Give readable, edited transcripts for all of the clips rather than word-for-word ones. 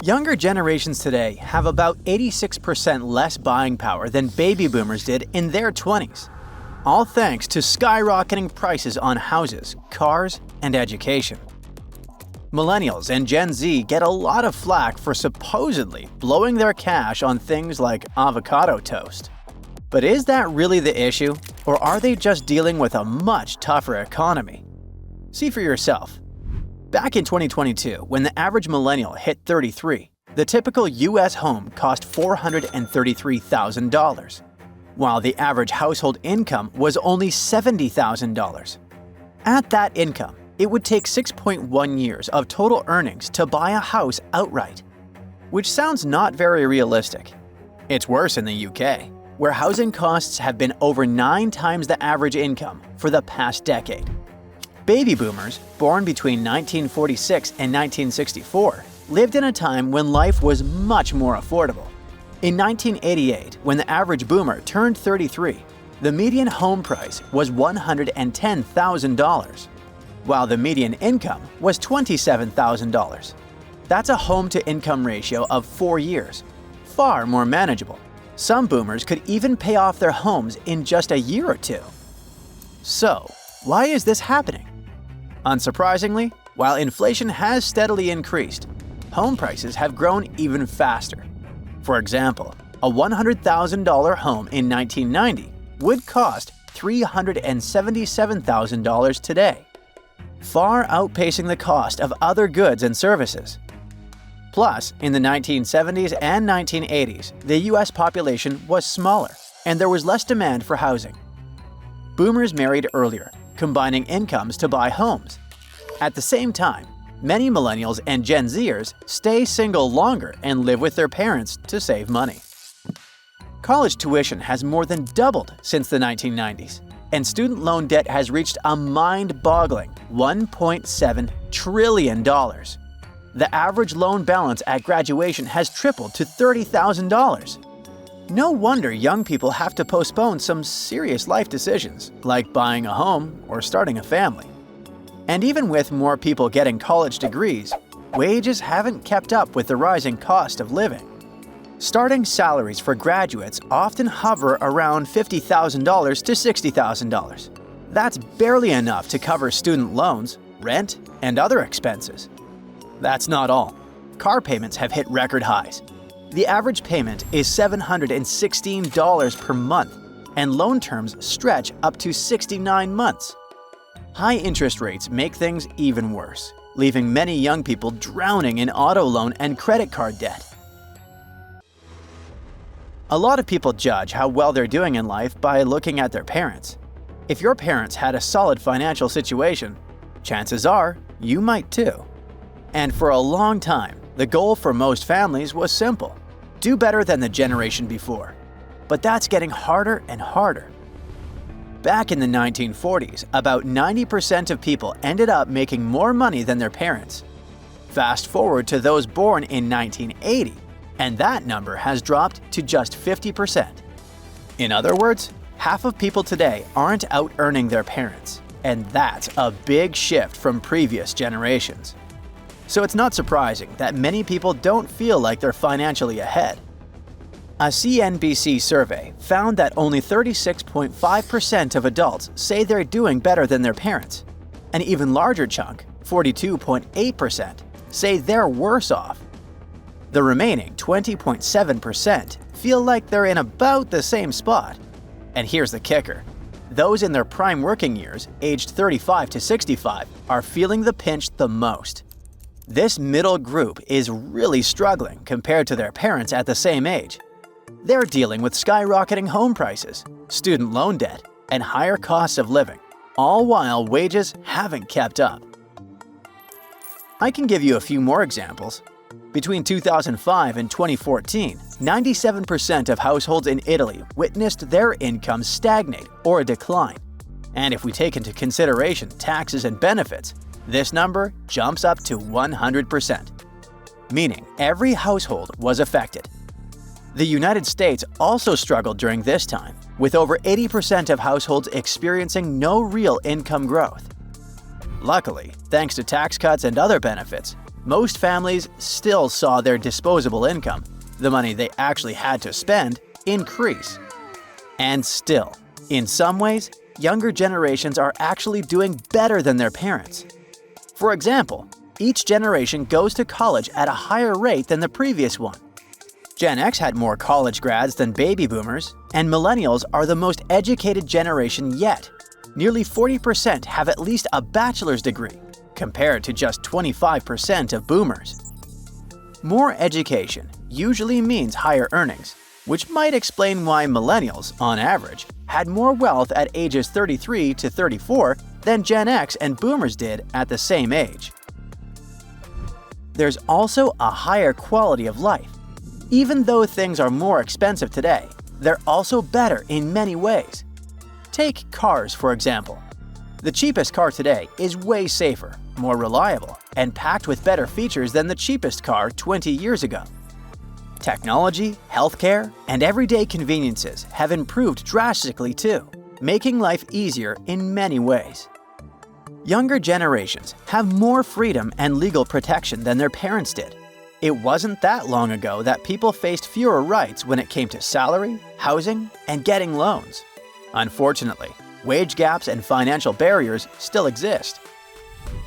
Younger generations today have about 86% less buying power than baby boomers did in their 20s, all thanks to skyrocketing prices on houses, cars, and education. Millennials and Gen Z get a lot of flack for supposedly blowing their cash on things like avocado toast. But is that really the issue, or are they just dealing with a much tougher economy? See for yourself. Back in 2022, when the average millennial hit 33, the typical US home cost $433,000, while the average household income was only $70,000. At that income, it would take 6.1 years of total earnings to buy a house outright, which sounds not very realistic. It's worse in the UK, where housing costs have been over 9 times the average income for the past decade. Baby boomers, born between 1946 and 1964, lived in a time when life was much more affordable. In 1988, when the average boomer turned 33, the median home price was $110,000, while the median income was $27,000. That's a home-to-income ratio of 4 years, far more manageable. Some boomers could even pay off their homes in just a year or two. So, why is this happening? Unsurprisingly, while inflation has steadily increased, home prices have grown even faster. For example, a $100,000 home in 1990 would cost $377,000 today, far outpacing the cost of other goods and services. Plus, in the 1970s and 1980s, the US population was smaller, and there was less demand for housing. Boomers married earlier, combining incomes to buy homes. At the same time, many millennials and Gen Zers stay single longer and live with their parents to save money. College tuition has more than doubled since the 1990s, and student loan debt has reached a mind-boggling $1.7 trillion. The average loan balance at graduation has tripled to $30,000. No wonder young people have to postpone some serious life decisions, like buying a home or starting a family. And even with more people getting college degrees, wages haven't kept up with the rising cost of living. Starting salaries for graduates often hover around $50,000 to $60,000. That's barely enough to cover student loans, rent, and other expenses. That's not all. Car payments have hit record highs. The average payment is $716 per month, and loan terms stretch up to 69 months. High interest rates make things even worse, leaving many young people drowning in auto loan and credit card debt. A lot of people judge how well they're doing in life by looking at their parents. If your parents had a solid financial situation, chances are you might too. And for a long time, the goal for most families was simple: do better than the generation before. But that's getting harder and harder. Back in the 1940s, about 90% of people ended up making more money than their parents. Fast forward to those born in 1980, and that number has dropped to just 50%. In other words, half of people today aren't out-earning their parents, and that's a big shift from previous generations. So it's not surprising that many people don't feel like they're financially ahead. A CNBC survey found that only 36.5% of adults say they're doing better than their parents. An even larger chunk, 42.8%, say they're worse off. The remaining 20.7% feel like they're in about the same spot. And here's the kicker: those in their prime working years, aged 35 to 65, are feeling the pinch the most. This middle group is really struggling compared to their parents at the same age. They're dealing with skyrocketing home prices, student loan debt, and higher costs of living, all while wages haven't kept up. I can give you a few more examples. Between 2005 and 2014, 97% of households in Italy witnessed their income stagnate or decline. And if we take into consideration taxes and benefits, this number jumps up to 100%, meaning every household was affected. The United States also struggled during this time, with over 80% of households experiencing no real income growth. Luckily, thanks to tax cuts and other benefits, most families still saw their disposable income, the money they actually had to spend, increase. And still, in some ways, younger generations are actually doing better than their parents. For example, each generation goes to college at a higher rate than the previous one. Gen X had more college grads than baby boomers, and millennials are the most educated generation yet. Nearly 40% have at least a bachelor's degree, compared to just 25% of boomers. More education usually means higher earnings, which might explain why millennials, on average, had more wealth at ages 33 to 34 than Gen X and boomers did at the same age. There's also a higher quality of life. Even though things are more expensive today, they're also better in many ways. Take cars, for example. The cheapest car today is way safer, more reliable, and packed with better features than the cheapest car 20 years ago. Technology, healthcare, and everyday conveniences have improved drastically too, making life easier in many ways. Younger generations have more freedom and legal protection than their parents did. It wasn't that long ago that people faced fewer rights when it came to salary, housing, and getting loans. Unfortunately, wage gaps and financial barriers still exist.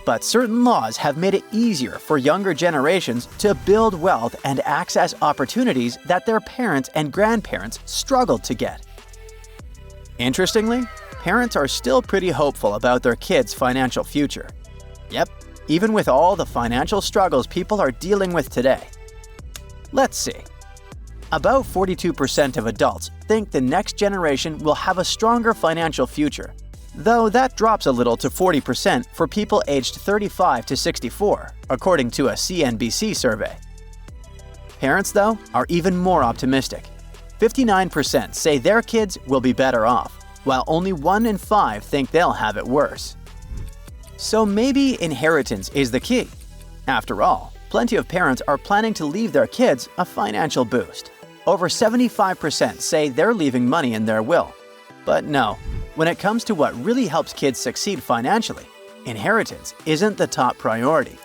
But certain laws have made it easier for younger generations to build wealth and access opportunities that their parents and grandparents struggled to get. Interestingly, parents are still pretty hopeful about their kids' financial future. Yep, even with all the financial struggles people are dealing with today. Let's see. About 42% of adults think the next generation will have a stronger financial future, though that drops a little to 40% for people aged 35 to 64, according to a CNBC survey. Parents, though, are even more optimistic. 59% say their kids will be better off, while only 1 in 5 think they'll have it worse. So maybe inheritance is the key. After all, plenty of parents are planning to leave their kids a financial boost. Over 75% say they're leaving money in their will. But no, when it comes to what really helps kids succeed financially, inheritance isn't the top priority.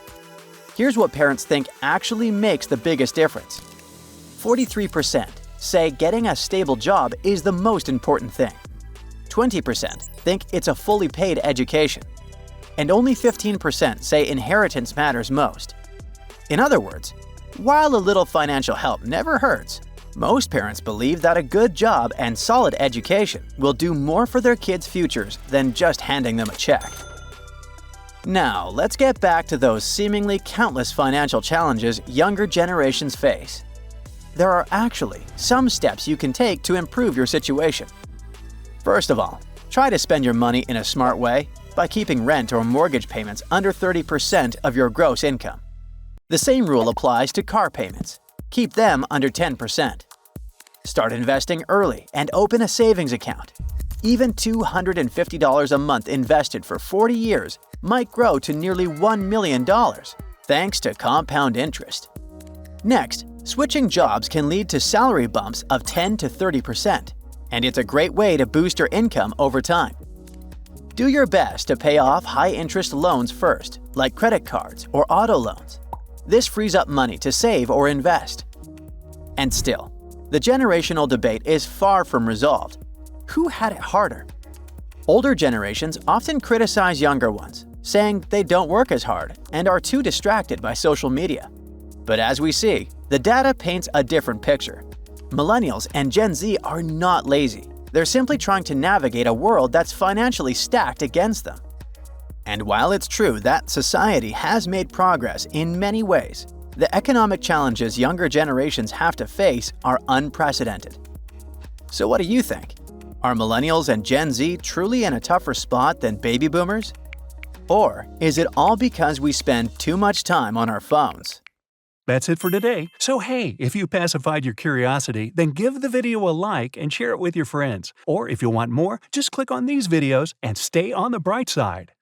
Here's what parents think actually makes the biggest difference. 43% say getting a stable job is the most important thing. 20% think it's a fully paid education. And only 15% say inheritance matters most. In other words, while a little financial help never hurts, most parents believe that a good job and solid education will do more for their kids' futures than just handing them a check. Now, let's get back to those seemingly countless financial challenges younger generations face. There are actually some steps you can take to improve your situation. First of all, try to spend your money in a smart way by keeping rent or mortgage payments under 30% of your gross income. The same rule applies to car payments. Keep them under 10%. Start investing early and open a savings account. Even $250 a month invested for 40 years might grow to nearly $1 million, thanks to compound interest. Next, switching jobs can lead to salary bumps of 10 to 30%, and it's a great way to boost your income over time. Do your best to pay off high-interest loans first, like credit cards or auto loans. This frees up money to save or invest. And still, the generational debate is far from resolved. Who had it harder? Older generations often criticize younger ones, saying they don't work as hard and are too distracted by social media. But as we see, the data paints a different picture. Millennials and Gen Z are not lazy. They're simply trying to navigate a world that's financially stacked against them. And while it's true that society has made progress in many ways, the economic challenges younger generations have to face are unprecedented. So what do you think? Are millennials and Gen Z truly in a tougher spot than baby boomers? Or is it all because we spend too much time on our phones? That's it for today. So hey, if you pacified your curiosity, then give the video a like and share it with your friends. Or if you want more, just click on these videos and stay on the bright side.